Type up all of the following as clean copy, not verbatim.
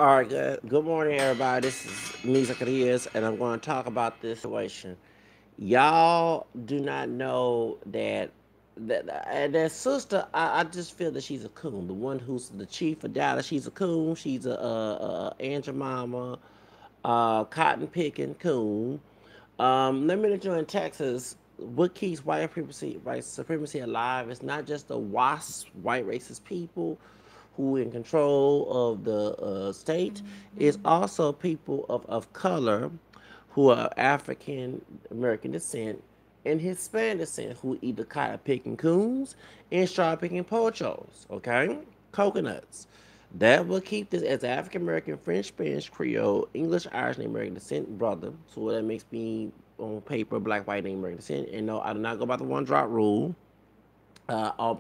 All right, good morning, everybody. This is me, Zacarias, and I'm going to talk about this situation. Y'all do not know that sister. I just feel that she's a coon. The one who's the chief of Dallas, she's a coon. She's a Aunt Jemima, cotton picking coon. Let me let you in Texas. What keeps white supremacy alive? It's not just the WASP, white racist people, who in control of the state. It's also people of color who are African American descent and Hispanic descent who eat the cotton picking coons and straw picking pochos. Okay, coconuts. That will keep this as African American, French, Spanish, Creole, English, Irish, and American descent brother. So that makes me on paper black, white, and American descent. And no, I do not go by the one drop rule.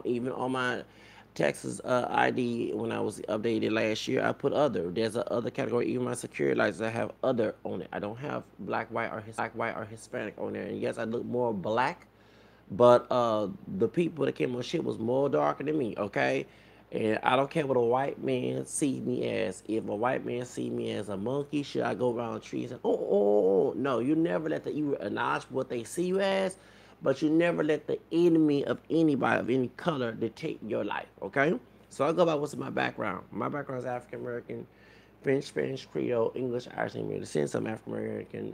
Even on my Texas ID when I was updated last year, I put other. There's a other category. Even my security license, I have other on it. I don't have black, white, or Hispanic on there. And yes, I look more black, but the people that came on shit was more darker than me. Okay. And I don't care what a white man see me as. If a white man see me as a monkey, should I go around trees and no, you never let you acknowledge what they see you as, but you never let the enemy of anybody of any color dictate your life. Okay, so I'll go by what's in my background. My background is African American, French, Spanish, Creole, English, Irish, and descent. Some African American,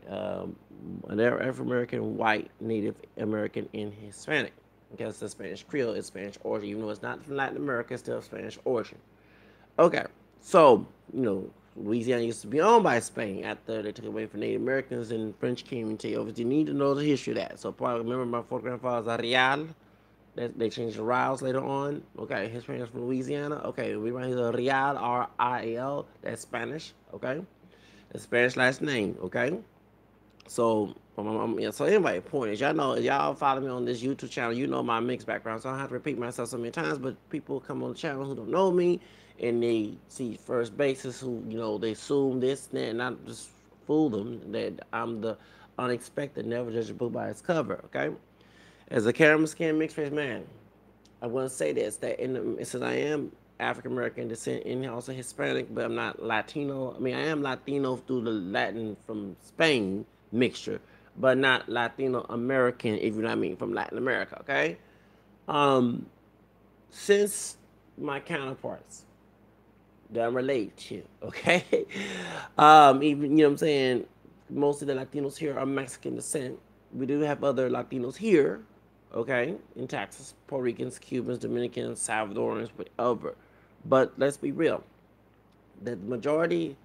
African American, white, Native American, and Hispanic. Because the Spanish Creole is Spanish origin, even though it's not from Latin America, it's still Spanish origin. Okay, so Louisiana used to be owned by Spain after they took it away from Native Americans and French came and take over. You need to know the history of that. So probably remember my fourth grandfather's a Real. They changed the Riles later on. Okay, his parents from Louisiana. Okay, we run his Real R-I-L. That's Spanish. Okay, that's Spanish last name. Okay, so, yeah, so anyway, point is, y'all know, y'all follow me on this YouTube channel, you know my mixed background, so I don't have to repeat myself so many times, but people come on the channel who don't know me, and they see first basis who, they assume this and that, and I just fool them that I'm the unexpected, never judge a book by its cover, okay? As a caramel skin mixed race man, I want to say this, that since I am African American descent and also Hispanic, but I'm not Latino. I mean, I am Latino through the Latin from Spain mixture, but not Latino American, if you know what I mean, from Latin America, okay? Um, since my counterparts that I'm related to, okay? Even, you know what I'm saying, most of the Latinos here are Mexican descent. We do have other Latinos here, okay, in Texas, Puerto Ricans, Cubans, Dominicans, Salvadorans, whatever. But let's be real, the majority,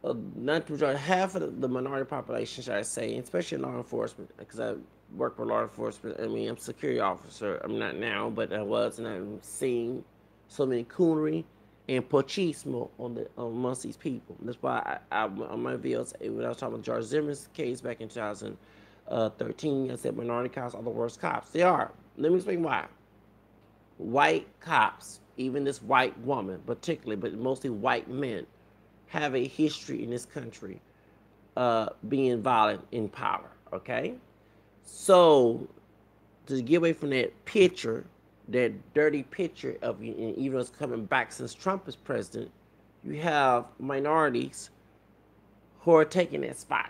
not the majority, half of the minority population, should I say, especially in law enforcement, because I work with law enforcement. I mean, I'm a security officer. I'm not now, but I was, and I'm seeing so many coonery and pochismo amongst these people. That's why on my videos, when I was talking about George Zimmerman's case back in 2013, I said minority cops are the worst cops. They are. Let me explain why. White cops, even this white woman particularly, but mostly white men, have a history in this country being violent in power, okay? So, to get away from that picture, that dirty picture of, even though it's coming back since Trump is president, you have minorities who are taking that spot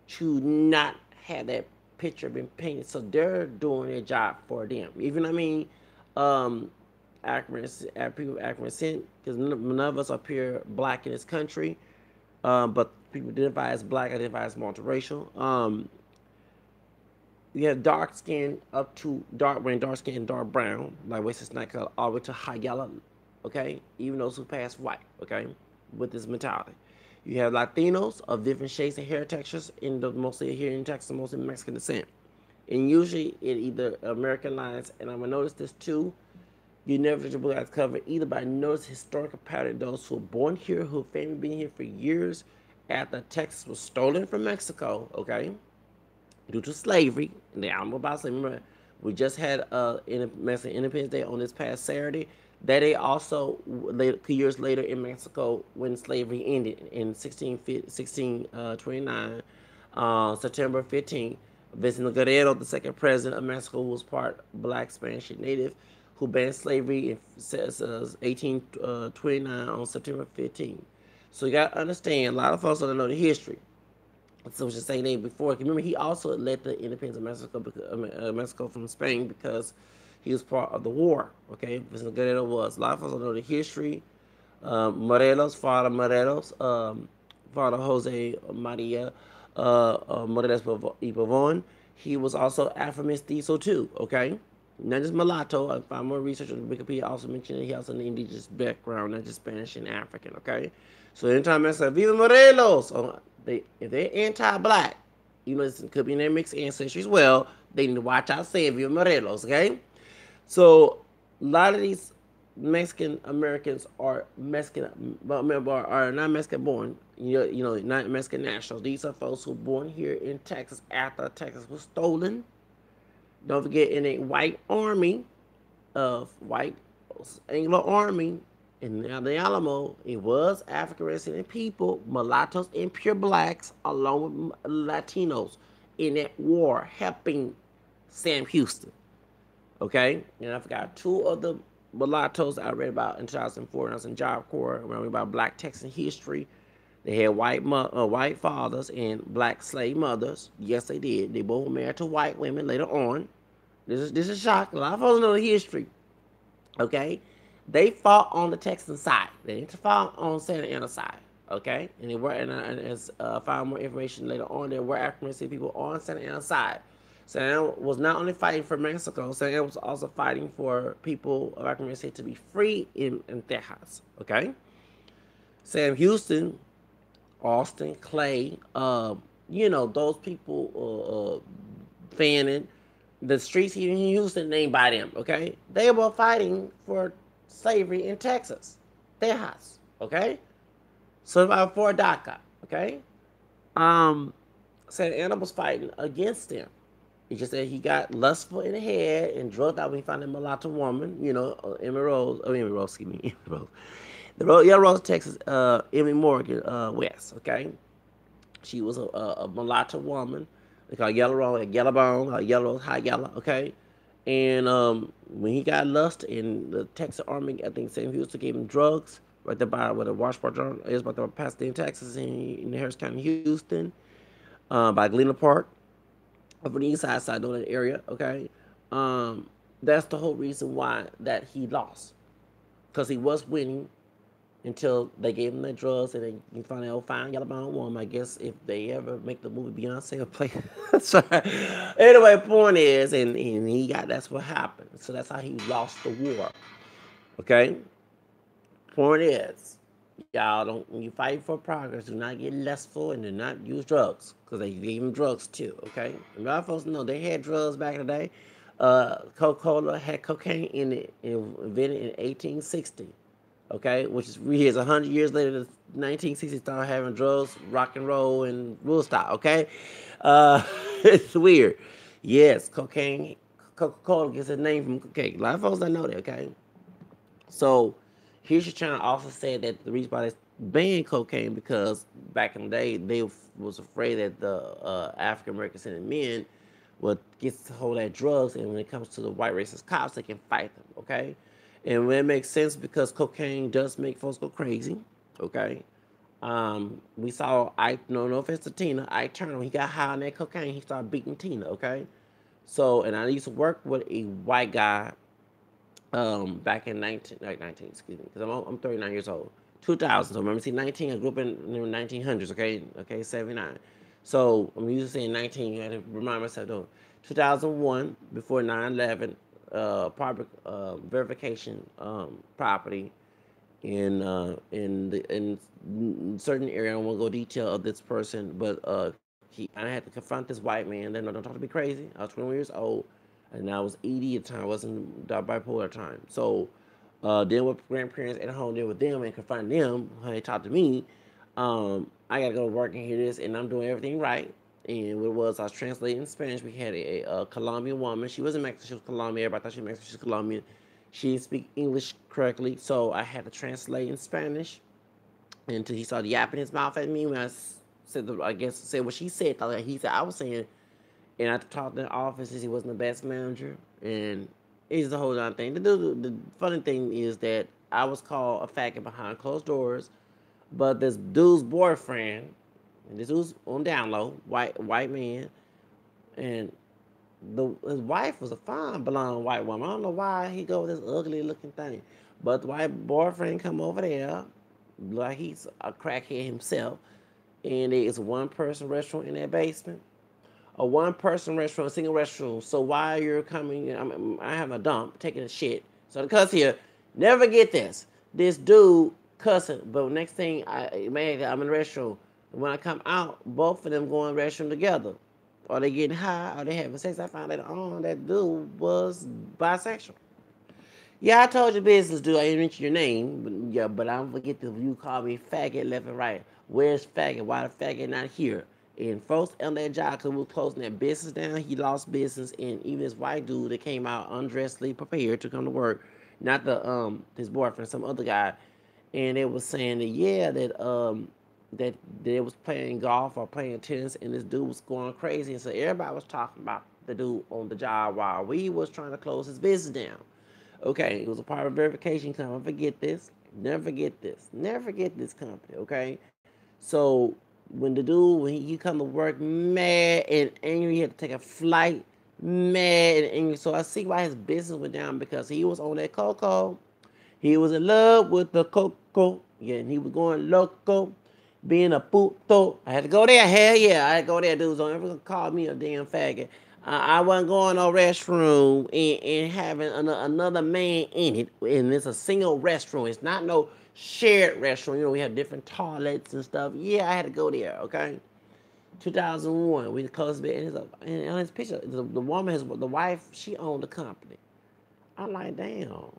to not have that picture been painted. So they're doing their job for them. Even, I mean, people of African descent, because none of us up here black in this country, but people identify as black, identify as multiracial. You have dark skin up to dark skin and dark brown, like Western night color, all the way to high yellow, okay? Even those who pass white, okay? With this mentality. You have Latinos of different shades and hair textures, mostly here in Texas, mostly Mexican descent. And usually it either American lines, and I'm gonna notice this too, you never judge a book as cover either by notice historical pattern. Those who are born here, who have family been here for years after Texas was stolen from Mexico, okay, due to slavery. And I don't know about slavery. Remember, we just had Mexican Independence Day on this past Saturday. That day also, years later in Mexico, when slavery ended in 1629, September 15th, Vicente Guerrero, the second president of Mexico, who was part black, Spanish, and native, who banned slavery in 1829 on September 15th. So you got to understand, a lot of folks don't know the history. So was just saying that before. Remember, he also led the independence of Mexico, Mexico from Spain because he was part of the war. Okay, as good as it was. A lot of folks don't know the history. Morelos, Father Morelos, Father Jose Maria Morelos y Pavon. He was also Afro Mestizo too. Okay, not just mulatto. I found more research on Wikipedia. Also mentioned that he also had an indigenous background, not just Spanish and African. Okay, so anytime I say Viva Morelos, if they're anti-black, you know, this could be in their mixed ancestry as well. They need to watch out saying Viva Morelos. Okay, so a lot of these Mexican Americans are Mexican, are not Mexican born. Not Mexican nationals. These are folks who were born here in Texas after Texas was stolen. Don't forget, in a white army of white Anglo army in the Alamo, it was African resident people, mulattoes, and pure blacks, along with Latinos, in that war helping Sam Houston. Okay, and I forgot two of the mulattoes I read about in 2004 when I was in Job Corps, when I read about Black Texan history. They had white fathers and black slave mothers. Yes, they did. They both married to white women later on. This is shocking. A lot of folks know the history. Okay, they fought on the Texan side. They didn't fight on Santa Ana side. Okay, and they were, and as found more information later on, there were African American people on Santa Ana side. Santa Ana was not only fighting for Mexico, Santa Ana was also fighting for people of African American to be free in Texas. Okay, Sam Houston, Austin, Clay, those people, Fannin, the streets he used to name by them, okay? They were fighting for slavery in Texas, Tejas, okay? So about for DACA, okay? Um, Santa Ana was fighting against them. He just said he got lustful in the head and drugged out when he found a mulatto woman, Emmy Rose, excuse me, Emmy Rose. Yellow Rose, Texas, Emmy Morgan, West, okay? She was a mulatto woman. They call yellow rose, like yellow bone, yellow high yellow. Okay, and when he got lust in the Texas Army, I think Sam Houston gave him drugs right there by where the Washburn is, by the Pasadena, Texas, in Harris County, Houston, by Galena Park, up on the east side of that area. Okay, that's the whole reason why that he lost, because he was winning until they gave him the drugs and then you find out fine yellow bone woman. I guess if they ever make the movie Beyonce will play. So, anyway, point is, and he got that's what happened. So that's how he lost the war. Okay. Point is, y'all don't when you fight for progress, do not get lustful and do not use drugs because they gave him drugs too. Okay. And a lot of folks know they had drugs back in the day. Coca-Cola had cocaine in it, invented in 1860. Okay, which is 100 years later, the 1960s started having drugs, rock and roll, and Woodstock. Okay, it's weird. Yes, cocaine, Coca-Cola gets its name from cocaine. A lot of folks don't know that. Okay, so here's your channel also said that the reason why they banned cocaine because back in the day they was afraid that the African Americans and men would get to hold that drugs, and when it comes to the white racist cops, they can fight them. Okay, and when it makes sense because cocaine does make folks go crazy. Okay, we saw Ike. No offense to Tina. Ike Turner, he got high on that cocaine. He started beating Tina. Okay, so and I used to work with a white guy back in 19, excuse me, because I'm 39 years old. 2000. So remember, see, 19. I grew up in the 1900s. Okay, 79. So I'm used to saying 19. I had to remind myself though. 2001, before 9/11, public verification property in certain area. I don't want to go detail of this person, but I had to confront this white man. Then don't talk to me crazy. I was 21 years old, and I was 80 at the time. I wasn't bipolar at the time. So dealing with grandparents at home, dealing with them and confronting them how they talk to me. I gotta go to work and hear this, and I'm doing everything right. And what it was, I was translating in Spanish. We had a Colombian woman. She wasn't Mexican. She was Colombian. Everybody thought she was Mexican. She was Colombian. She didn't speak English correctly, so I had to translate in Spanish until he started yapping his mouth at me when said what she said. Like he said I was saying, and I talked in the office. He wasn't the best manager, and it's the whole other thing. The funny thing is that I was called a faggot behind closed doors But this dude's boyfriend, and this dude's on down low, white man, and his wife was a fine blonde white woman. I don't know why he go with this ugly looking thing, but the white boyfriend come over there like he's a crackhead himself, and it's a one person restaurant in that basement, a one person restaurant, single restroom. So while you're coming, I have a dump, taking a shit. So the cuss here, never get this. This dude cussing, but next thing I'm in the restroom. When I come out, both of them go in the restroom together. Or they getting high, or they having sex. I found later on that dude was bisexual. Yeah, I told you business, dude. I didn't mention your name, but yeah, but I don't forget the you call me faggot left and right. Where's faggot? Why the faggot not here? And folks on that job, because we were closing that business down, he lost business, and even this white dude that came out undressedly prepared to come to work, not the his boyfriend, some other guy, and they was saying that yeah that they was playing golf or playing tennis, and this dude was going crazy, and so everybody was talking about the dude on the job while we was trying to close his business down. Okay, it was a part of verification company. Never forget this. Never forget this. Never forget this company. Okay, so when the dude when he come to work mad and angry, he had to take a flight mad and angry. So I see why his business went down because he was on that cocoa. He was in love with the cocoa. Yeah, and he was going loco, being a puto. I had to go there. Hell yeah, I had to go there. Dudes don't ever call me a damn faggot. I wasn't going to no restroom and having another man in it. And it's a single restroom. It's not no shared restroom. You know, we have different toilets and stuff. Yeah, I had to go there, okay? 2001, we closed it. And on his picture, the woman, the wife, she owned the company. I'm like, damn,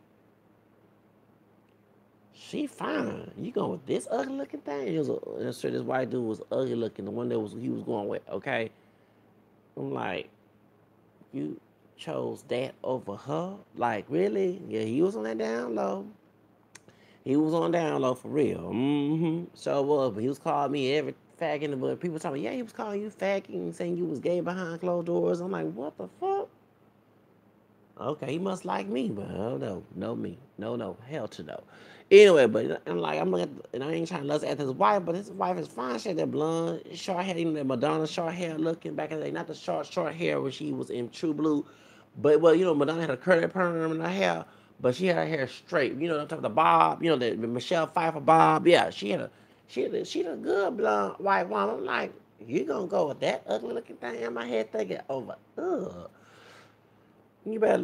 she fine. You going with this ugly looking thing? I'm sure this white dude was ugly looking, the one that was he was going with, okay? I'm like, you chose that over her? Like, really? Yeah, he was on that down low. He was on down low for real. Mm-hmm. So was, but he was calling me every faggot in the book. People talking, yeah, he was calling you faggot and saying you was gay behind closed doors. I'm like, what the fuck? Okay, he must like me, but oh no, no me, no, hell to no. Anyway, but I'm like, I'm looking, and I ain't trying to lust after his wife, but his wife is fine. She had that blonde, short hair, even that Madonna short hair looking back in the day. Not the short hair when she was in True Blue, but well, you know, Madonna had a curly perm in her hair, but she had her hair straight. You know, I'm talking about Bob. You know, the Michelle Pfeiffer Bob. Yeah, she had a good blonde white woman. I'm like, you gonna go with that ugly looking thing in my head thinking over? Ugh. You better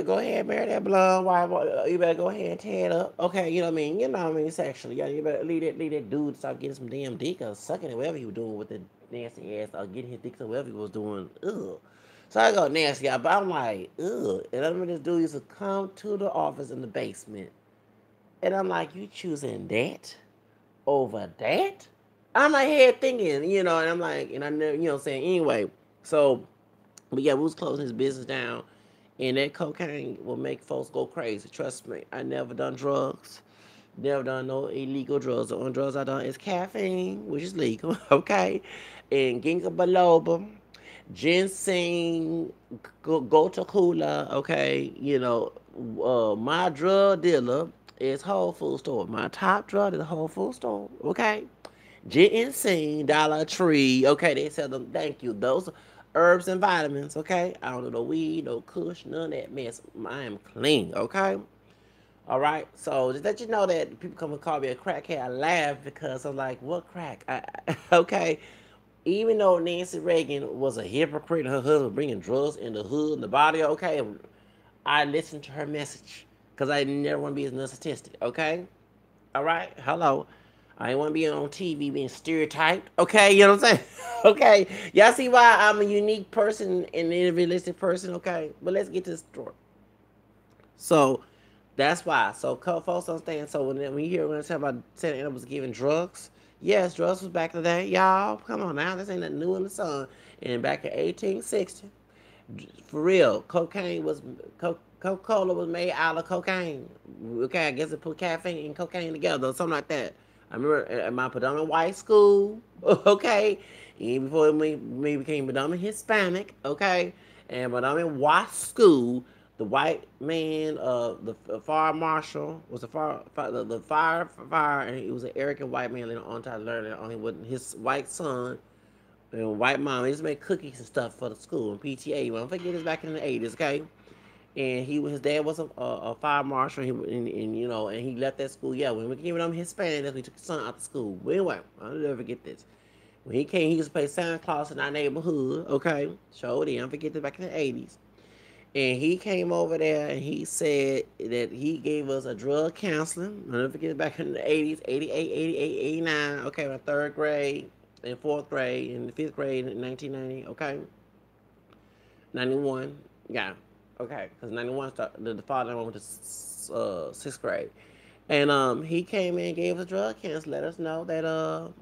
go ahead and marry that blonde wife. You better go ahead and tear it up. Okay, you know what I mean? You know what I mean? Sexually. Yeah, you better leave that dude to stop getting some damn dick or sucking it, whatever he was doing with the nasty ass or getting his dick or whatever he was doing. Ugh. So I go nasty out, but I'm like, ugh. And I remember this dude used to come to the office in the basement. And I'm like, you choosing that over that? I'm like, head thinking, you know, and I'm like, and I never, you know, saying anyway. So, but yeah, we was closing his business down, and that cocaine will make folks go crazy. Trust me, I never done drugs, never done no illegal drugs. The only drugs I done is caffeine, which is legal, okay, and ginkgo biloba, ginseng, gotu kola, okay. You know, my drug dealer is Whole Food Store. My top drug is Whole Food Store, okay. Ginseng, Dollar Tree. Okay, they sell them. Thank you. Those herbs and vitamins. Okay, I don't do no weed, no kush, none of that mess. I am clean. Okay. All right. So just let you know that people come and call me a crackhead. I laugh because I'm like, what crack? Okay. Even though Nancy Reagan was a hypocrite, her husband bringing drugs in the hood and the body. Okay, I listened to her message because I never want to be a narcissistic. Okay. All right, hello. I ain't want to be on TV being stereotyped. Okay, you know what I'm saying? Okay, y'all see why I'm a unique person and an individualistic person. Okay, but let's get to the story. So that's why. So folks understand. So when you hear when I talk about Santa Ana was giving drugs, yes, drugs was back in the day. Y'all, come on now, this ain't nothing new in the sun. And back in 1860, for real, Coca-Cola was made out of cocaine. Okay, I guess it put caffeine and cocaine together or something like that. I remember at my predominant white school, okay, even before we became predominant Hispanic, okay, and predominant white school, the white man, the fire marshal was the fire, and he was an arrogant white man. Later on, to learn that only with his white son and white mom. They used to make cookies and stuff for the school and PTA. Don't forget this back in the 80s, okay? And his dad was a fire marshal. And you know, and he left that school. Yeah, when we came on Hispanic, that's when he took his son out of school. But anyway, I'll never forget this. When he came, he used to play Santa Claus in our neighborhood. Okay, showed him. Forget this back in the 80s. And he came over there and he said that he gave us a drug counseling. I'll never forget back in the 80s, 88, 88, 89. Okay, my third grade, in fourth grade, in the fifth grade in 1990. Okay, 91. Yeah, okay, because 91 the father went to sixth grade. And he came in and gave us drug counts, let us know that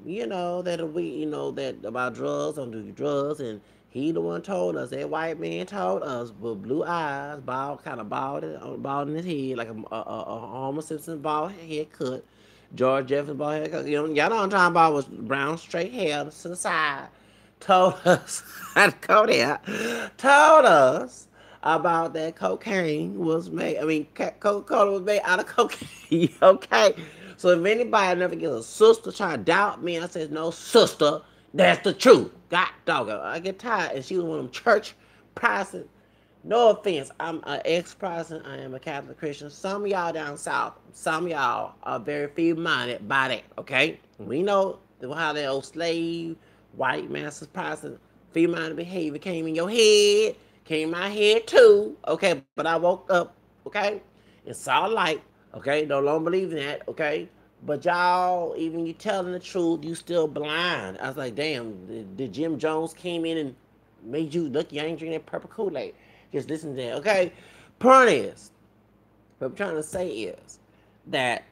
you know that we that about drugs, don't do drugs, and he the one told us, that white man told us with blue eyes, bald, kind of bald in his head, like a Homer Simpson bald haircut, George Jefferson bald haircut. You know, y'all know what I'm talking about, was brown straight hair to the side. Told us, I'd go there, told us about that cocaine was made. I mean, Coca-Cola was made out of cocaine. Okay, so if anybody never gets a sister try to doubt me, I says no, sister, that's the truth. God dog, I get tired, and she was one of them church Protestant. No offense, I'm an ex-Protestant. I am a Catholic Christian. Some of y'all down south, some of y'all are very feeble-minded by that. Okay, we know how that old slave white masters Protestant feeble-minded behavior came in your head. Came in my head too, okay, but I woke up, okay, and saw light, okay, no longer believe in that, okay, but y'all, even you telling the truth, you still blind. I was like, damn, did Jim Jones came in and made you look, you ain't drinking that purple Kool-Aid, just listen to that, okay. Point is, what I'm trying to say is that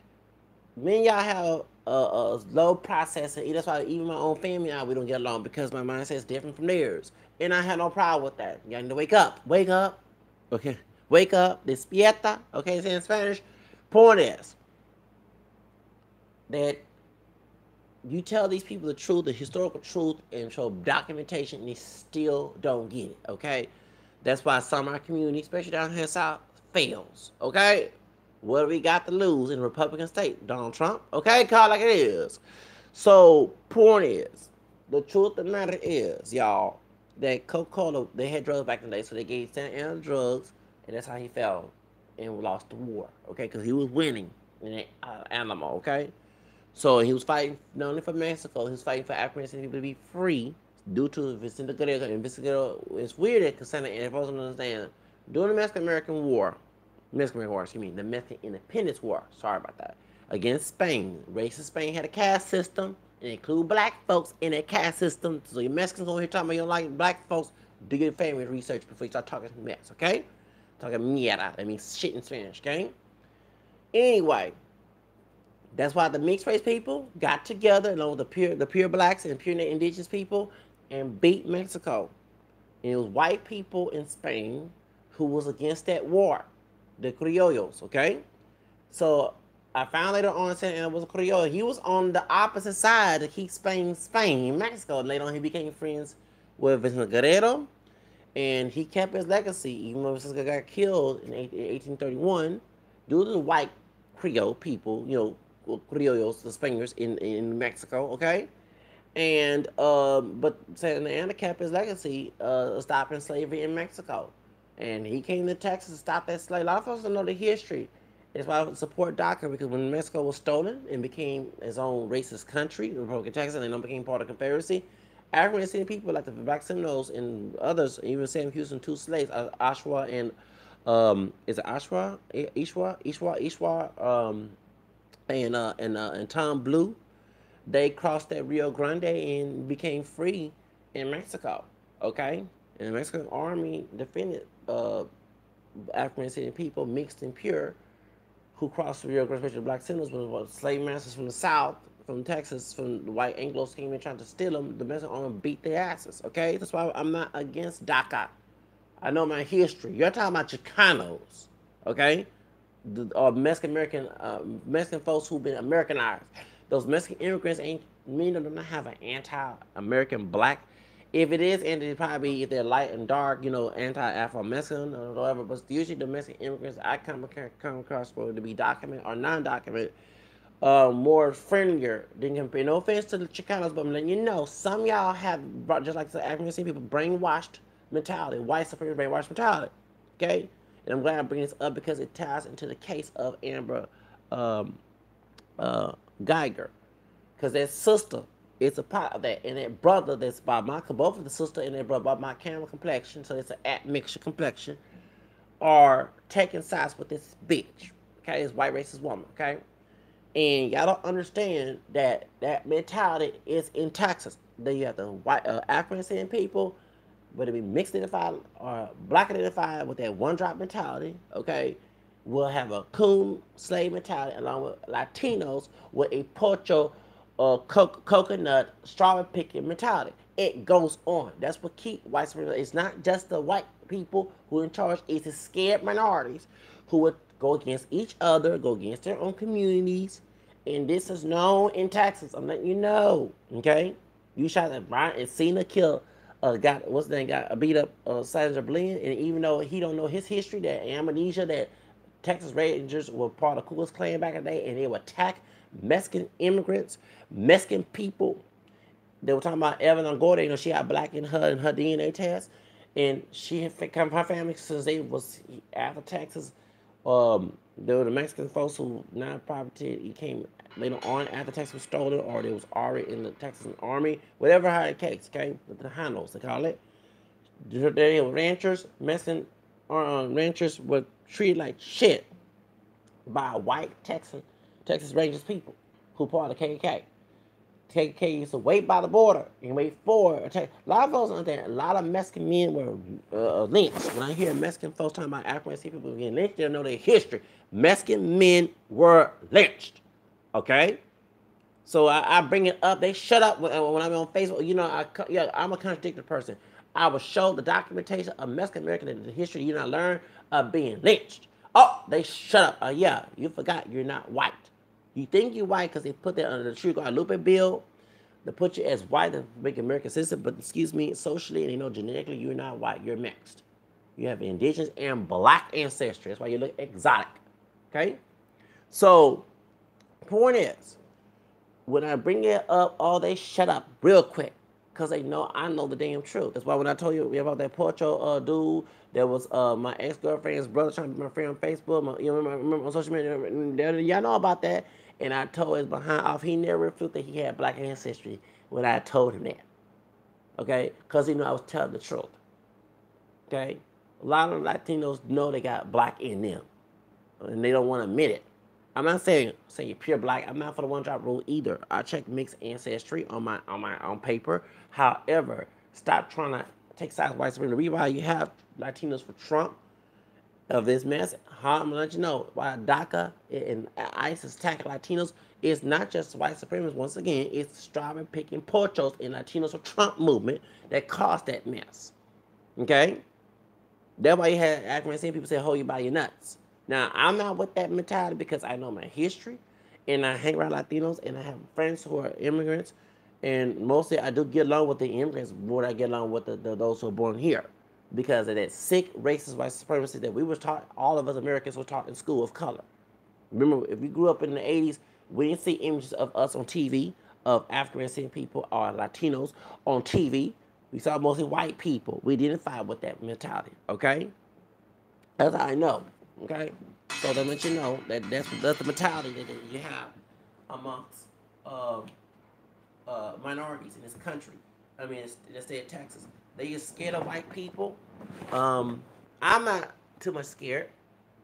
me and y'all have a low processing. That's why even my own family now we don't get along, because my mindset is different from theirs, and I have no problem with that. Y'all need to wake up, okay, wake up, despierta, okay, say in Spanish. Point is that you tell these people the truth, the historical truth, and show documentation, and they still don't get it, okay. That's why some of our community, especially down here south, fails, okay. What do we got to lose in a Republican state? Donald Trump? Okay, call it like it is. So, point is, the truth of the matter is, y'all, that Coca-Cola, they had drugs back in the day, so they gave Santa Ana drugs, and that's how he fell and lost the war, okay, because he was winning in that animal, okay? So, he was fighting not only for Mexico, he was fighting for African people to be free due to Vicente Guerrero. And Vicente Guerrero, it's weird because Santa Ana, if I don't understand, during the Mexican-American War, the Mexican Independence War, sorry about that, against Spain. Racist Spain had a caste system, and include black folks in that caste system. So you Mexicans over here talking about you don't like black folks, do your family research before you start talking mess, okay? Talking mierda, that means shit in Spanish, okay? Anyway, that's why the mixed race people got together, along with the pure blacks and pure indigenous people, and beat Mexico. And it was white people in Spain who was against that war, the criollos, okay? So I found later on Santa Ana was a criollo. He was on the opposite side to keep Spain, Mexico. And later on he became friends with Vicente Guerrero, and he kept his legacy, even though Vicente got killed in 1831 due to the white Creole people, criollos, the Spaniards in Mexico, okay? And but Santa Ana kept his legacy, stopping slavery in Mexico. And he came to Texas to stop that slave. A lot of folks don't know the history. That's why I support DACA, because when Mexico was stolen and became its own racist country, the Republic of Texas, and then became part of the Confederacy, African people like the Black Seminoles and others, even Sam Houston, two slaves, Ashwa and is it Ashwa, Ishwa, and Tom Blue, they crossed that Rio Grande and became free in Mexico. Okay, and the Mexican army defended African people, mixed and pure, who crossed the Rio Grande, especially the Black Seminoles, when slave masters from the South, from Texas, from the white Anglos came in trying to steal them. The Mexican army beat their asses. Okay, that's why I'm not against DACA. I know my history. You're talking about Chicanos, okay? Mexican folks who've been Americanized. Those Mexican immigrants ain't, many of them don't have an anti-American black If it is, and it probably be if they're light and dark, anti-Afro-Mexican or whatever. But usually the Mexican immigrants I come across, whether to be documented or non-documented, more friendlier than compared. No offense to the Chicanos, but I'm letting you know, some of y'all have just like the African people brainwashed mentality, white supremacist brainwashed mentality. Okay, and I'm glad I bring this up because it ties into the case of Amber um, uh, Guyger, because that sister is a part of that, and that brother that's by my both of the sister and that brother by my camera complexion, so it's an admixture complexion, are taking sides with this bitch. Okay, this white racist woman. Okay, and y'all don't understand that that mentality is in Texas. Then you have the white African people, whether it be mixed identified or black identified with that one drop mentality, okay, will have a coon slave mentality along with Latinos with a pocho coconut strawberry picking mentality. It goes on. That's what keep white supremacy. It's not just the white people who are in charge. It's the scared minorities who would go against each other, go against their own communities, and this is known in Texas. I'm letting you know, okay? You shot at Brian and Cena kill got what's the name got beat up Sandra Bland, and even though he don't know his history, that amnesia that Texas Rangers were part of Ku Klux Klan back in the day, and they would attack Mexican immigrants, Mexican people. They were talking about Evan Longoria. She had black in her DNA test, and she had come from her family since they was after Texas. There were the Mexican folks who not property. He came later on after Texas was stolen, or they was already in the Texas Army, whatever how the case. Okay, the Hanos they call it. They were ranchers. Mexican ranchers were treated like shit by white Texas Rangers people who part of the KKK. KKK used to wait by the border and wait for attack. A lot of folks understand. A lot of Mexican men were lynched. When I hear Mexican folks talking about African people getting lynched, they know their history. Mexican men were lynched. Okay, so I bring it up. They shut up when I'm on Facebook. I'm a contradictory person. I will show the documentation of Mexican American in the history you not learn of being lynched. Oh, they shut up. Yeah, you forgot you're not white. You think you're white because they put that under the True Guadalupe bill. They put you as white to make American citizen, but excuse me, socially and genetically, you're not white. You're mixed. You have indigenous and black ancestry. That's why you look exotic. Okay? So, point is, when I bring it up, they shut up real quick because they know I know the damn truth. That's why when I told you about that Porcho dude that was my ex-girlfriend's brother trying to be my friend on Facebook, remember on social media, y'all know about that. And I told his behind off, he never refuted that he had black ancestry when I told him that. Okay? Because he knew I was telling the truth. Okay? A lot of Latinos know they got black in them. And they don't want to admit it. I'm not saying pure black. I'm not for the one drop rule either. I check mixed ancestry on my on paper. However, stop trying to take sides with white supremacy. The reason why you have Latinos for Trump of this mess, I'm gonna let you know why DACA and ISIS attacking Latinos is not just white supremacists. Once again, it's strawberry picking pochos and Latinos for Trump movement that caused that mess. Okay, that's why you had African people say, "Hold you by your nuts." Now, I'm not with that mentality because I know my history and I hang around Latinos and I have friends who are immigrants. And mostly I do get along with the immigrants more than I get along with those who are born here because of that sick, racist, white supremacy that we were taught, all of us Americans were taught in school of color. Remember, if we grew up in the 80s, we didn't see images of us on TV, of African people or Latinos on TV. We saw mostly white people. We identified with that mentality, okay? That's how I know. Okay, so they let you know that that's the mentality that you have amongst minorities in this country. I mean, let's say in Texas, they just scared of white people. I'm not too much scared.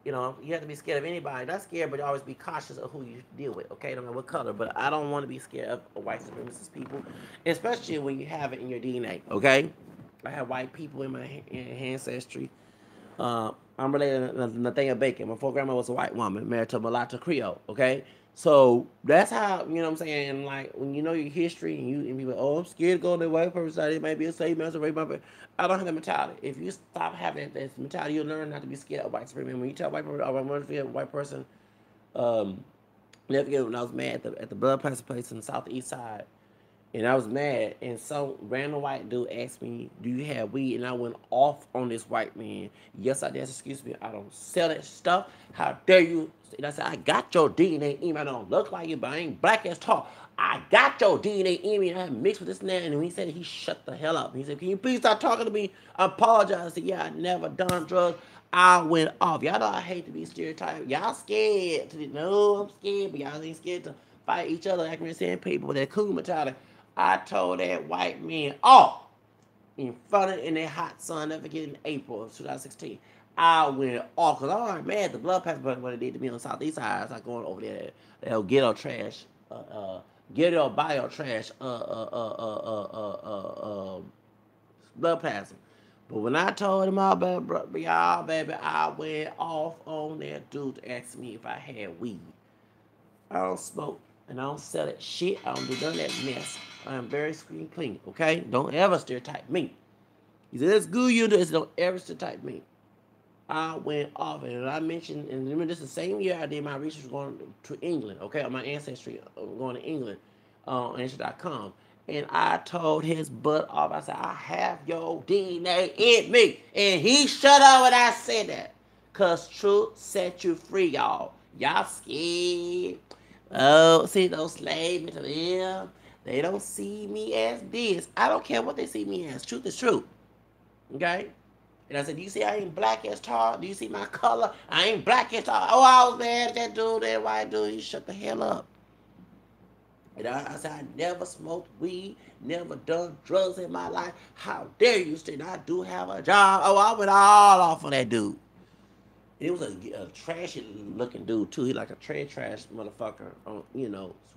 You have to be scared of anybody. Not scared, but always be cautious of who you deal with. Okay, no matter what color. But I don't want to be scared of white supremacist people, especially when you have it in your DNA. Okay, I have white people in my ancestry. I'm related to Nathaniel Bacon. My grandma was a white woman married to a mulatto Creole. Okay, so that's how what I'm saying. And like when you know your history and people, I'm scared to go to the white person's side. It might be a slave master, rape my. I don't have that mentality. If you stop having that mentality, you'll learn not to be scared of white supremacy. When you tell a white person, I want to be a white person. Never forget when I was mad at the blood pressure place in the southeast side. And I was mad. And some random white dude asked me, "Do you have weed?" And I went off on this white man. Yes, I did. Excuse me. I don't sell that stuff. How dare you? And I said, "I got your DNA in me. I don't look like you, but I ain't black as tall. I got your DNA in me. And I mixed with this and that." And when he said it, he shut the hell up. He said, "Can you please stop talking to me?" I apologized. I said, "Yeah, I never done drugs." I went off. Y'all know I hate to be stereotyped. Y'all scared. No, I'm scared, but y'all ain't scared to fight each other like we're saying people with that cool mentality. I told that white man off in front of in that hot sun, never forget in April of 2016. I went off because I was mad at the blood pass, but what it did to me on the southeast side. I was like going over there, ghetto trash, ghetto bio trash, blood plasma. But when I told him all about y'all, baby, I went off on that dude to ask me if I had weed. I don't smoke and I don't sell that shit. I don't do none of that mess. I am very screen clean, okay? Don't ever stereotype me. He said, "That's good you do this. Don't ever stereotype me." I went off and I mentioned, and remember this is the same year I did my research going to England, okay, on my ancestry, going to England on ancestry.com. And I told his butt off. I said, "I have your DNA in me." And he shut up when I said that. Because truth set you free, y'all. Y'all scared. Oh, see, those slaves to them. They don't see me as this. I don't care what they see me as. Truth is truth. Okay? And I said, "Do you see I ain't black as tar? Do you see my color? I ain't black as tar." Oh, I was mad at that dude, that white dude. He shut the hell up. And I said, "I never smoked weed, never done drugs in my life. How dare you say I do have a job?" Oh, I went all off on that dude. It was a trashy looking dude too. He like a trash motherfucker on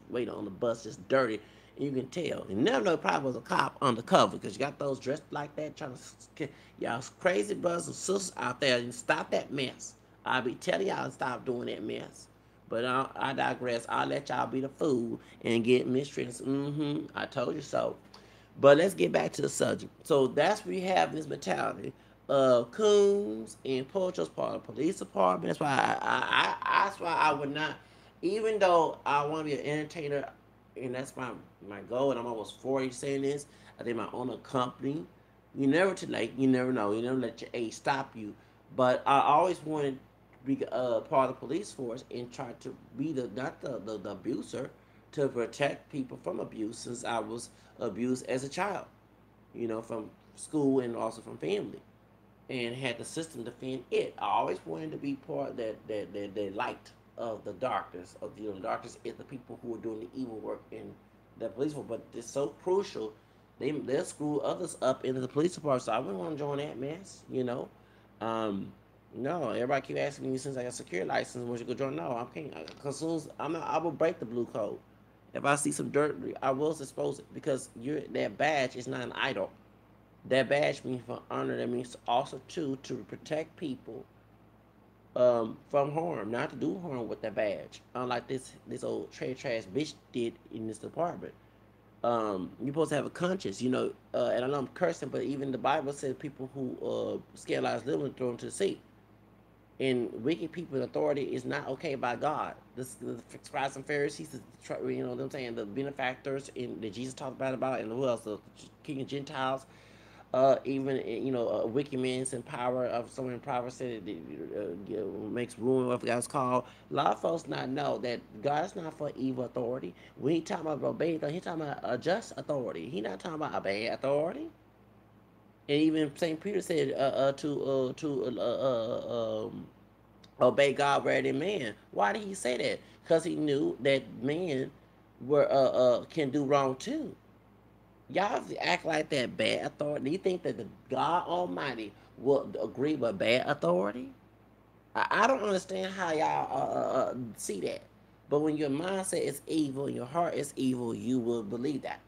waiting on the bus, just dirty. And you can tell. And never know probably was a cop undercover because you got those dressed like that trying to y'all crazy brothers and sisters out there and stop that mess. I'll be telling y'all to stop doing that mess. But I digress. I'll let y'all be the fool and get mistreated. I told you so. But let's get back to the subject. So that's where you have this mentality of coons and poachers part of the police department. That's why that's why I would not, even though I want to be an entertainer, and that's my goal, and I'm almost 40 saying this. I think my own company. You never too late. You never know. You never let your age stop you. But I always wanted to be part of the police force and try to be the not the abuser, to protect people from abuse since I was abused as a child, from school and also from family, and had the system defend it. I always wanted to be part of that light of the darkness of the darkness is the people who are doing the evil work in the police force. But it's so crucial. They'll screw others up into the police department. So I wouldn't want to join that mess. Um, no, everybody keep asking me since I got a security license, when you go join. No, I can't. Cause soon as I will break the blue code. If I see some dirt, I will expose it because that badge is not an idol. That badge means for honor. That means also too to protect people from harm, not to do harm with that badge. Unlike this old trash bitch did in this department. You're supposed to have a conscience, and I know I'm cursing, but even the Bible says people who scandalize living throw them to the sea. And wicked people in authority is not okay by God. The scribes and Pharisees, what I'm saying, the benefactors that Jesus talked about, and who else? The king of Gentiles. Even a wicked man's in power of someone in Proverbs said it makes ruin. What it's called. A lot of folks not know that God is not for evil authority. When he talking about obeying, he's talking about a just authority. He not talking about a bad authority. And even Saint Peter said to obey God rather than man. Why did he say that? Because he knew that men were can do wrong too. Y'all act like that bad authority. Do you think that the God Almighty will agree with bad authority? I don't understand how y'all see that. But when your mindset is evil and your heart is evil, you will believe that.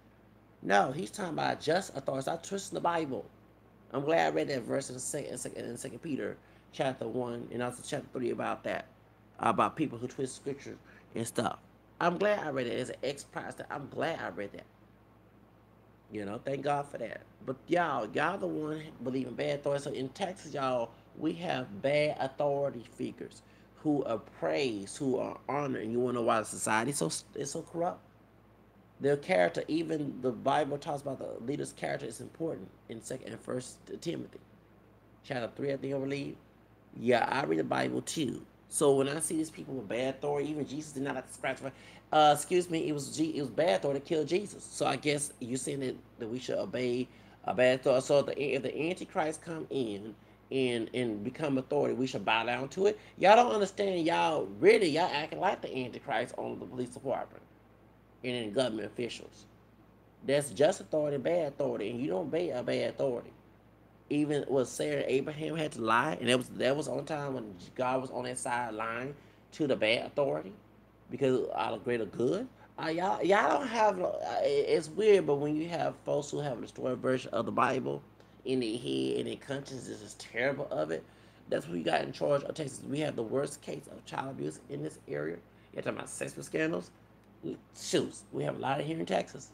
No, he's talking about just authority. Stop twisting the Bible. I'm glad I read that verse in Second Peter chapter 1 and also chapter 3 about that. About people who twist scripture and stuff. I'm glad I read it as an ex-pastor. I'm glad I read that. Thank God for that. But y'all the one believing bad authority. So in Texas, y'all, we have bad authority figures who are praised, who are honored, and you wanna know why the society it's so corrupt? Their character, even the Bible talks about the leader's character is important in Second and First Timothy, chapter 3, I think I believe. Yeah, I read the Bible too. So when I see these people with bad authority, even Jesus did not have to scratch for. Excuse me, it was bad authority to kill Jesus. So I guess you're saying that we should obey a bad authority. So if the Antichrist come in and become authority, we should bow down to it. Y'all don't understand. Y'all acting like the Antichrist on the police department and in government officials. That's just authority, bad authority, and you don't obey a bad authority. Even with Sarah and Abraham had to lie, and that was on time when God was on that side lying to the bad authority because out of greater good. Y'all don't have. It's weird, but when you have folks who have a distorted version of the Bible in their head and their conscience is just terrible of it, that's what we got in charge of Texas. We have the worst case of child abuse in this area. You're talking about sexual scandals. Shoots, we have a lot of here in Texas.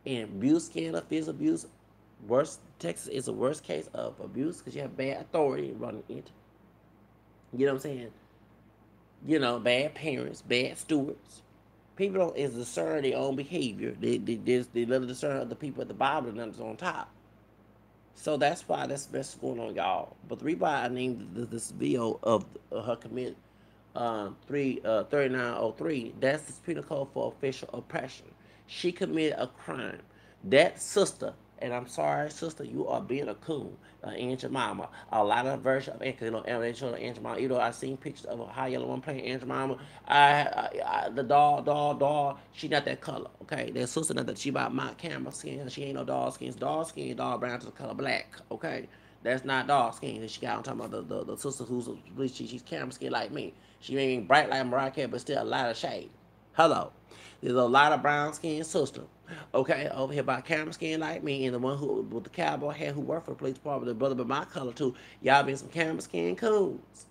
And abuse scandal, physical abuse, worst Texas is the worst case of abuse because you have bad authority running it. You know what I'm saying? Bad parents, bad stewards. People don't is discern their own behavior. They let discern other people at the bottom and others on top. So that's why that's going on, y'all. But the reason why I named this video of her commit 3903, that's the penal code for official oppression. She committed a crime. That sister, and I'm sorry, sister, you are being a coon, Aunt Jemima. A lot of versions of Aunt, they show Aunt Jemima. I seen pictures of a high yellow one playing Aunt Jemima. The doll, she not that color, okay? That sister not that, she about my camera skin. She ain't no dog skin. Dog skin, dog brown to the color black, okay? That's not dog skin. And she got, I'm talking about the sister who's she's camera skin like me. She ain't bright like Mariah Carey, but still a lot of shade. Hello. There's a lot of brown skin sister. Okay, over here by camera skin like me, and the one who with the cowboy hat who worked for the police department, the brother but my color too. Y'all been some camera skin coons.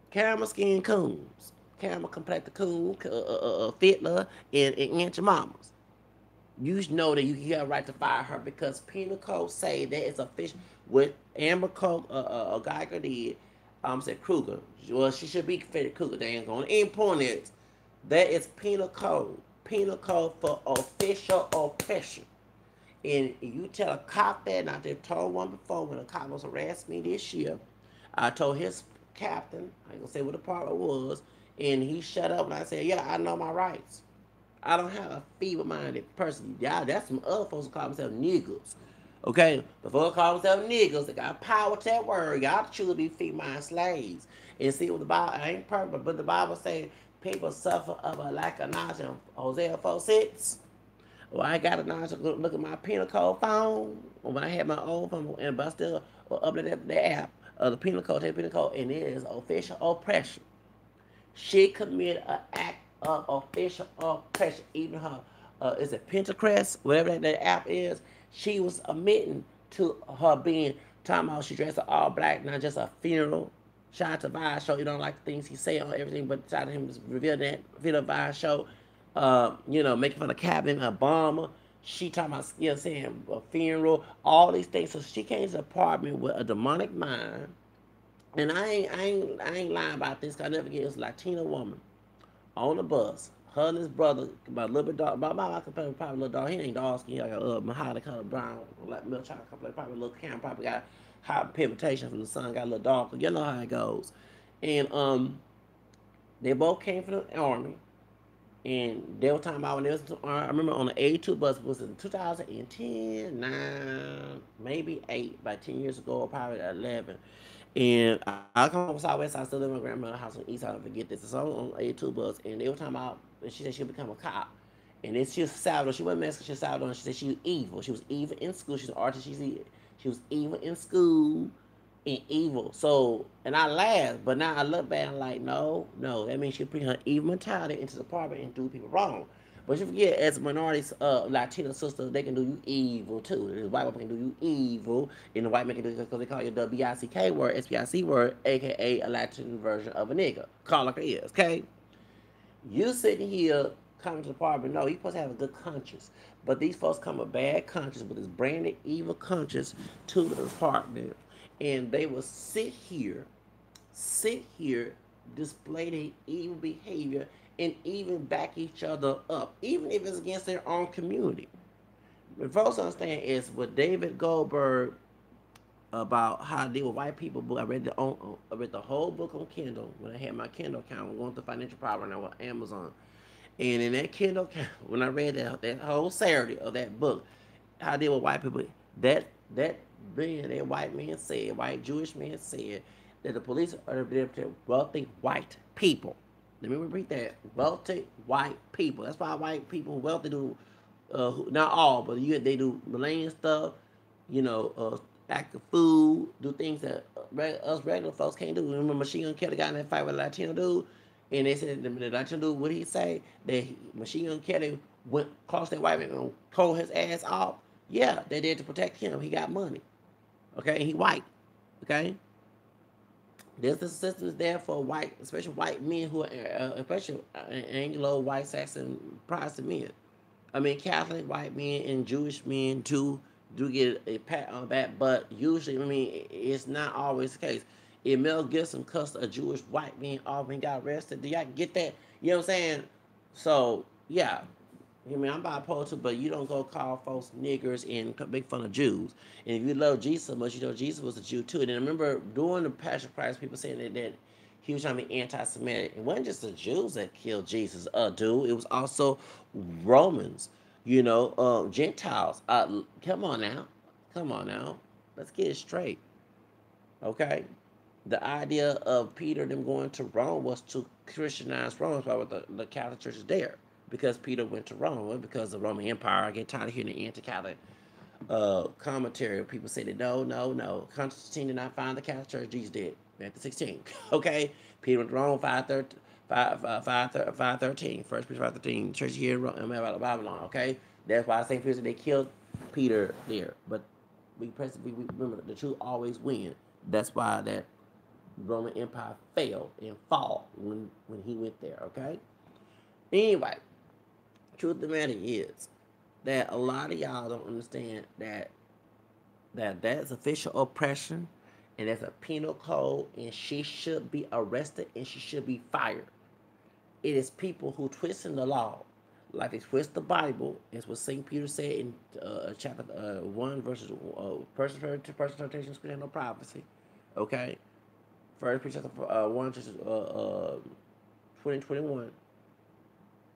Camera skin coons. Camera complexion coon, Fitler, and Aunt your mamas. You know that you have a right to fire her because penal code say that it's official. What Amber Cole, Guyger did, said Kruger. Well, she should be Freddy Krueger. They ain't going to point it. That is penal code. Penal code for official oppression. And you tell a cop that, and I just told one before when a cop was harassing me this year, I told his captain, I ain't gonna say what the department was, and he shut up and I said, yeah, I know my rights. I don't have a feeble-minded person. Y'all, that's some other folks who call themselves niggas. Okay? Before they call themselves niggas, they got power to that word. Y'all choose to be feeble-minded slaves. And see what the Bible, I ain't perfect, but the Bible says people suffer of a lack of knowledge. Hosea 4:6. Well, I got a knowledge to look at my penal code phone. When I had my own phone, but I still uploaded the app of the penal code, and it is official oppression. She committed an act of official oppression. Even her, is it Pentacrest, whatever that app is, she was admitting to her being, talking about she dressed all black, not just a funeral. Shout out to Vice Show. You don't like the things he say on everything, but shout out to him to reveal that video Vice Show. Making fun of Captain Obama. She talking about, saying a funeral, all these things. So she came to the apartment with a demonic mind. And I ain't lying about this. 'Cause I never forget, it was a Latina woman on the bus. Her and his brother, about a little bit dark, about my company, probably a little dark. He ain't dark skin, like a mahogany color brown, like milk chocolate color. Probably a little camera, probably got high pigmentation from the sun, got a little darker. You know how it goes. And they both came from the army. And they were talking about when they was, I remember on the A2 bus, it was in 2010, 9, maybe 8, about 10 years ago, or probably 11. And I come from Southwest, I still live in my grandmother's house on the East Side, I forget this. It's on A2 bus, and they were talking about, and she said she'll become a cop. And then she was Salvador, she wasn't Mexican, she was Salvador, and she said she was evil. She was evil in school, she's an artist, she was evil in school, and evil. So, and I laughed, but now I look back and I'm like, no, that means she bring her evil mentality into the apartment and do people wrong. But you forget, as minorities, Latino sisters, they can do you evil too. The white people can do you evil, and the white man can do it because they call you the BICK word, SPIC word, aka a Latin version of a nigga. Call like it is, okay? You sitting here coming to the apartment, no, you supposed to have a good conscience. But these folks come with bad conscience, with this branded evil conscience to the apartment. And they will sit here, display their evil behavior, and even back each other up, even if it's against their own community. What folks understand is what David Goldberg about how to deal with white people book. I read the whole book on Kindle when I had my Kindle account. I'm going through financial power now with Amazon. And in that Kindle account, when I read that whole Saturday of that book, how to deal with white people, that that that white man said, white Jewish man said that the police are wealthy white people. Let me repeat that: wealthy white people. That's why white people wealthy do, not all, but they do millennial stuff. Act the food, do things that us regular folks can't do. Remember, Machine Gun Kelly got in that fight with a Latino dude, and they said the Latino dude, what he say? That Machine Gun Kelly went across that white man and told his ass off. Yeah, they did to protect him. He got money. Okay, and he white. Okay, there's the system is there for white, especially white men who are, especially Anglo, white, Saxon, Protestant men. I mean, Catholic white men and Jewish men too do get a pat on the back, but usually, I mean, it's not always the case. If Mel Gibson cussed a Jewish white man off and got arrested, do y'all get that? You know what I'm saying? So, yeah. I mean, I'm bipolar too, but you don't go call folks niggers and make fun of Jews. And if you love Jesus so much, you know Jesus was a Jew too. And I remember during the Passion of Christ, people saying that he was trying to be anti-Semitic. It wasn't just the Jews that killed Jesus, dude. It was also Romans, Gentiles. Come on now, come on now. Let's get it straight, okay? The idea of Peter them going to Rome was to Christianize Rome. That's why the Catholic Church is there, because Peter went to Rome, because the Roman Empire. I get tired of hearing the anti-Catholic commentary. People say that no. Constantine did not find the Catholic Church. Jesus did. Matthew 16. Okay? Peter went to Rome 513. First Peter 513. Church here in Babylon. Okay? That's why St. Peter said they killed Peter there. But we remember the truth always win. That's why that Roman Empire failed and fall when he went there. Okay? Anyway, truth of the matter is that a lot of y'all don't understand that's official oppression, and that's a penal code, and she should be arrested and she should be fired. It is people who twisting the law, like they twist the Bible. It's what Saint Peter said in chapter 1, verses person to person temptation, no prophecy. Okay, First Peter chapter 1, verses 2021,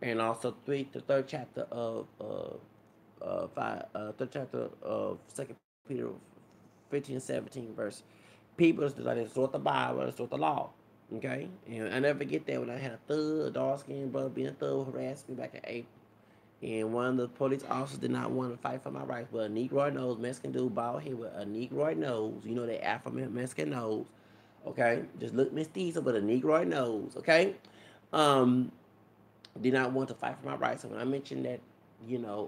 and also the third chapter of third chapter of Second Peter 15-17 verse. People is like they sort the Bible, they sort the law. Okay? And I never forget that when I had a thug, a dark skinned brother being a thug who harassed me back in April. And one of the police officers did not want to fight for my rights. But a Negroid nose, Mexican dude, bald head with a Negroid nose. You know that Afro Mexican nose. Okay? Just look Miss Diesel with a Negroid nose. Okay? Um, did not want to fight for my rights. And when I mentioned that,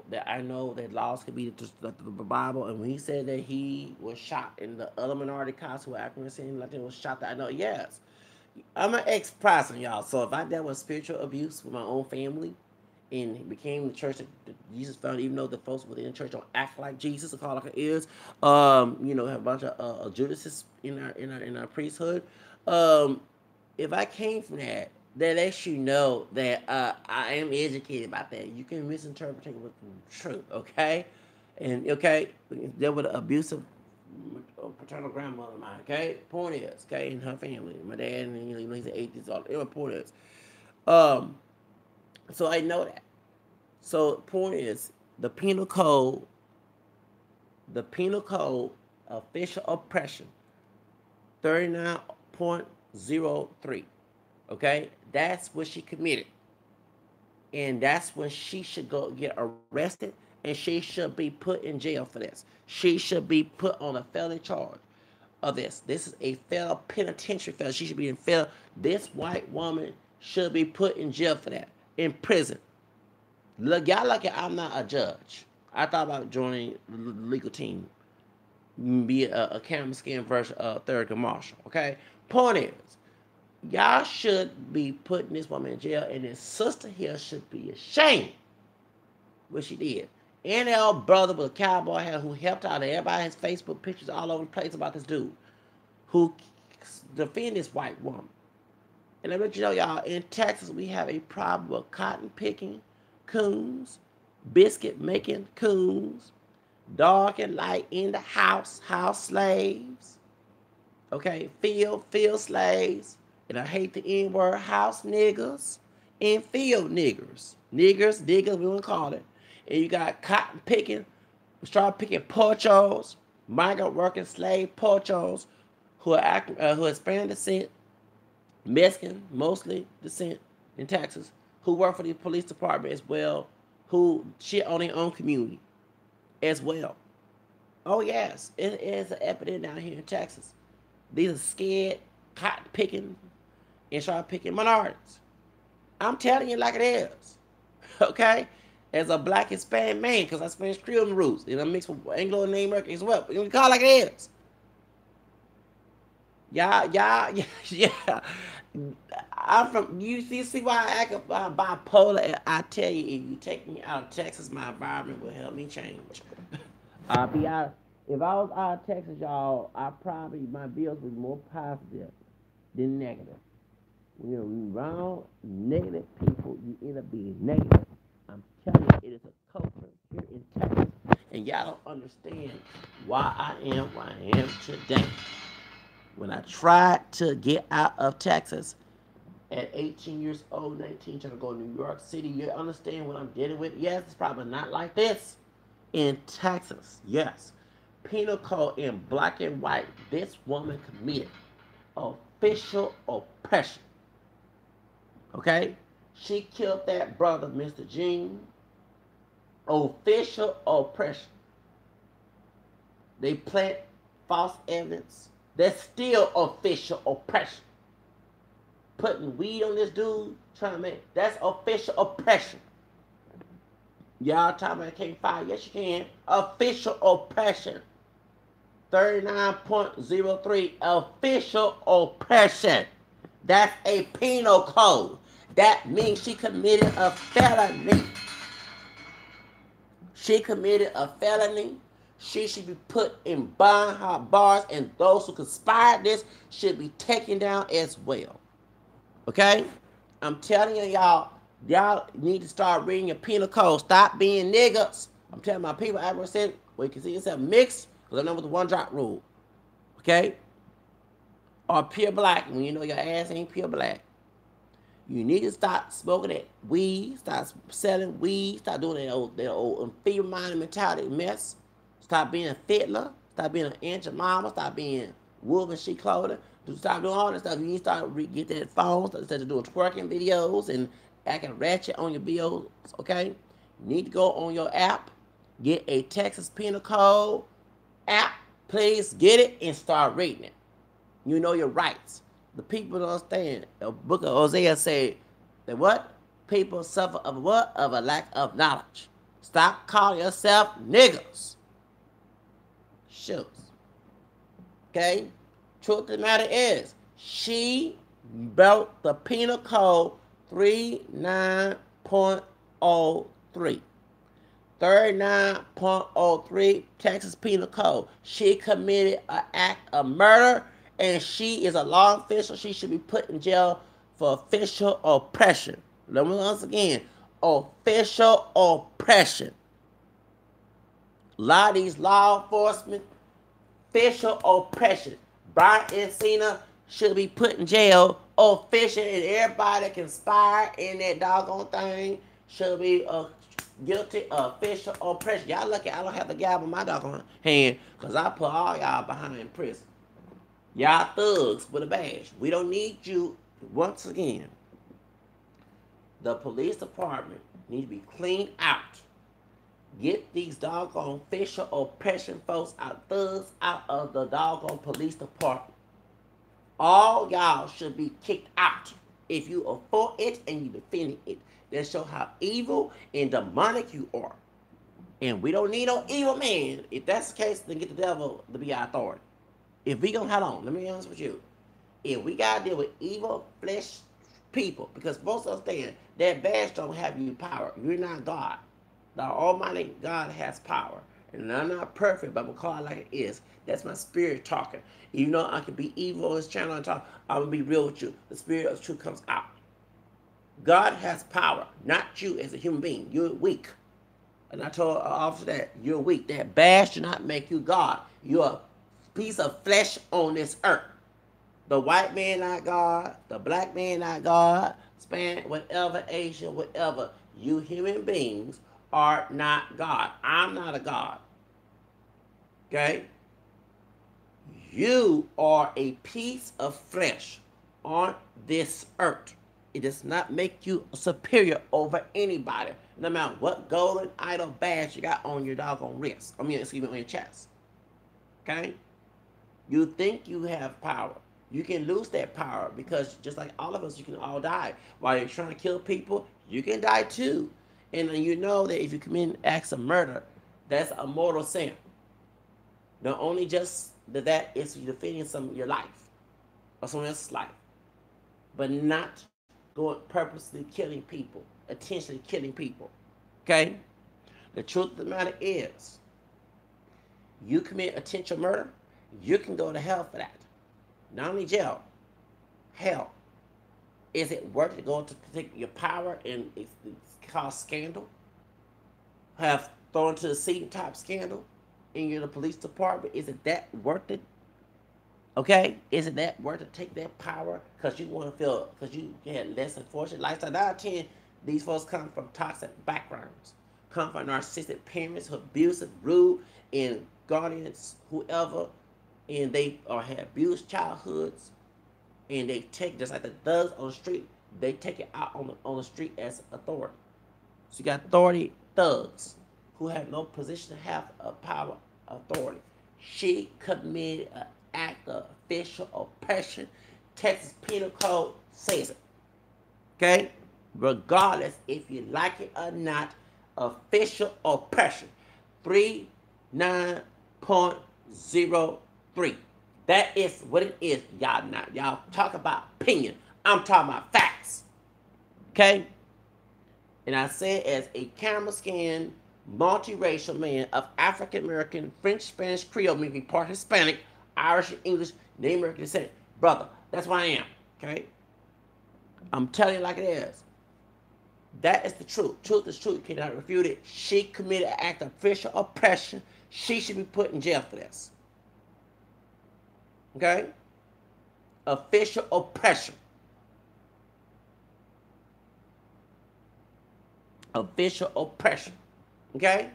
that I know that laws could be just the Bible, and when he said that he was shot and the other minority cops who were African Latino was shot, that I know, yes. I'm an ex-Protestant, y'all. So if I dealt with spiritual abuse with my own family and it became the church that Jesus found, even though the folks within the church don't act like Jesus, or call like it is, have a bunch of Judases in our priesthood. Um, if I came from that lets you know that I am educated about that. You can misinterpret it with truth, okay? And okay, there was an abusive paternal grandmother of mine, okay? Point is, okay, in her family, my dad, and he's an atheist. All the point is, um, so I know that. So point is, the penal code, official oppression, 39.03. Okay, that's what she committed, and that's when she should go get arrested, and she should be put in jail for this. She should be put on a felony charge of this. This is a federal penitentiary felony. She should be in federal. This white woman should be put in jail for that, in prison. Look, y'all lucky I'm not a judge. I thought about joining the legal team, be a camera scan version of Thurgood Marshall. Okay, point is, y'all should be putting this woman in jail, and his sister here should be ashamed what she did. And our brother with a cowboy hat who helped out, everybody has Facebook pictures all over the place about this dude who defended this white woman. And I let you know, y'all, in Texas, we have a problem with cotton picking coons, biscuit making coons, dark and light in the house slaves, okay, field slaves, and I hate the N word, house niggas and field niggers, we want to call it. And you got cotton picking, straw picking pochos, migrant working slave pochos who are Hispanic descent, Mexican mostly descent in Texas, who work for the police department as well, who shit on their own community as well. Oh yes, it is an epidemic down here in Texas. These are scared, cotton picking, and straw picking minorities. I'm telling you like it is. Okay? As a black Hispanic man, because I Spanish Creole roots, and I'm mixed with Anglo and American as well. But we call it like it is. Y'all, yeah. I'm from, you see why I act bipolar? I tell you, if you take me out of Texas, my environment will help me change. I'll be out. If I was out of Texas, y'all, my bills would be more positive than negative. When you're around negative people, you end up being negative. I'm telling you, it is a culture here in Texas. And y'all don't understand why I am where I am today. When I tried to get out of Texas at 18 years old, 19, trying to go to New York City, you understand what I'm dealing with? Yes, it's probably not like this in Texas. Yes. Penal code in black and white. This woman committed official oppression. Okay? She killed that brother, Mr. Jean. Official oppression. They plant false evidence. That's still official oppression. Putting weed on this dude, trying to make, that's official oppression. Y'all talking about can't fire? Yes, you can. Official oppression. 39.03 official oppression. That's a penal code. That means she committed a felony. She committed a felony. She should be put in bars, and those who conspired this should be taken down as well. Okay? I'm telling you, y'all need to start reading your penal code. Stop being niggas. I'm telling my people, I ever said, well, you can see yourself mixed, because I know with the one drop rule. Okay? Or pure black, when you know your ass ain't pure black. You need to stop smoking that weed, stop selling weed, stop doing that old fever-minded mentality mess. Stop being a fiddler, stop being an inch of mama, stop being wolf in sheep clothing. Stop doing all that stuff. You need to start get that phone, instead of doing twerking videos and acting ratchet on your bills, okay? You need to go on your app, get a Texas Penal Code app, please get it and start reading it. You know your rights. The people don't understand. The book of Hosea said that what? People suffer of what? Of a lack of knowledge. Stop calling yourself niggas. Shoot. Okay? Truth of the matter is, she broke the penal code 39.03. 39.03 Texas Penal Code. She committed an act of murder, and she is a law official. She should be put in jail for official oppression. Let me once again, official oppression. A lot of these law enforcement, official oppression. Brian Encina should be put in jail. Official, and everybody that conspired in that doggone thing should be guilty of official oppression. Y'all lucky I don't have the gavel in my doggone hand, because I put all y'all behind prison. Y'all thugs with a badge. We don't need you. Once again, the police department needs to be cleaned out. Get these doggone official oppression folks out, thugs out of the doggone police department. All y'all should be kicked out if you are for it and you defend it. That show how evil and demonic you are. And we don't need no evil man. If that's the case, then get the devil to be our authority. If we gonna, hold on, let me be honest with you. If we gotta deal with evil flesh people, because most understand that badge don't have you power. You're not God. The Almighty God has power. And I'm not perfect, but I'm going to call it like it is. That's my spirit talking. Even though I can be evil on this channel and talk, I'm going to be real with you. The spirit of truth comes out. God has power, not you as a human being. You're weak. And I told our officer that you're weak. That badge should not make you God. You're a piece of flesh on this earth. The white man not God. The black man not God. Spanish, whatever, Asian, whatever. You human beings are not God. I'm not a God. Okay? You are a piece of flesh on this earth. It does not make you superior over anybody, no matter what golden idol badge you got on your doggone wrist. I mean, excuse me, on your chest. Okay? You think you have power. You can lose that power because just like all of us, you can all die. While you're trying to kill people, you can die too. And you know that if you commit acts of murder, that's a mortal sin. Not only just that is you defending your life or someone else's life, but not going purposely killing people, intentionally killing people. Okay? The truth of the matter is, you commit intentional murder, you can go to hell for that. Not only jail, hell. Is it worth it to go to protect your power and it's cause scandal? Have thrown to the seat top scandal in your police department? Is it that worth it? Okay? Is it that worth it to take that power because you want to feel, because you had less unfortunate lifestyle? 9 out of 10, these folks come from toxic backgrounds, come from narcissistic parents, abusive, rude, and guardians, whoever, and they have abused childhoods, and they take, just like the thugs on the street, they take it out on the street as authority. So you got authority thugs who have no position to have a power authority. She committed an act of official oppression. Texas Penal Code says it. Okay? Regardless if you like it or not, official oppression. 39.03. That is what it is, y'all not. Y'all talk about opinion. I'm talking about facts. Okay? And I say as a camera scan, multiracial man of African American, French, Spanish, Creole, meaning part Hispanic, Irish, and English, Native American descent. Brother, that's what I am. Okay? I'm telling you like it is. That is the truth. Truth is truth. You cannot refute it. She committed an act of official oppression. She should be put in jail for this. Okay? Official oppression. Official oppression. Okay?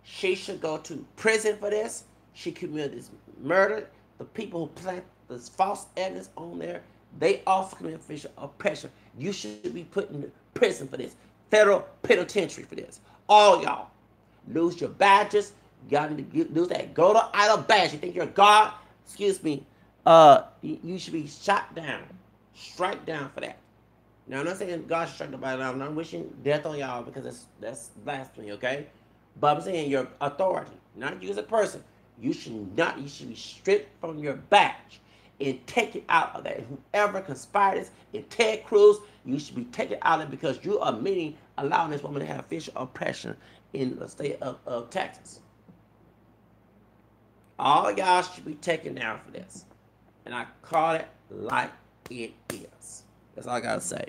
She should go to prison for this. She committed this murder. The people who plant this false evidence on there, they also commit official oppression. You should be put in prison for this. Federal penitentiary for this. All y'all. Lose your badges. You got to lose that golden idol badge. You think you're God? Excuse me. You should be shot down. Strike down for that. Now, I'm not saying God should strike nobody down. I'm not wishing death on y'all because that's blasphemy, okay? But I'm saying your authority, not you as a person. You should be stripped from your badge and take it out of that. And whoever conspired this, and Ted Cruz, you should be taken out of it because you are allowing this woman to have official oppression in the state of Texas. All y'all should be taken down for this. And I call it like it is. That's all I gotta say.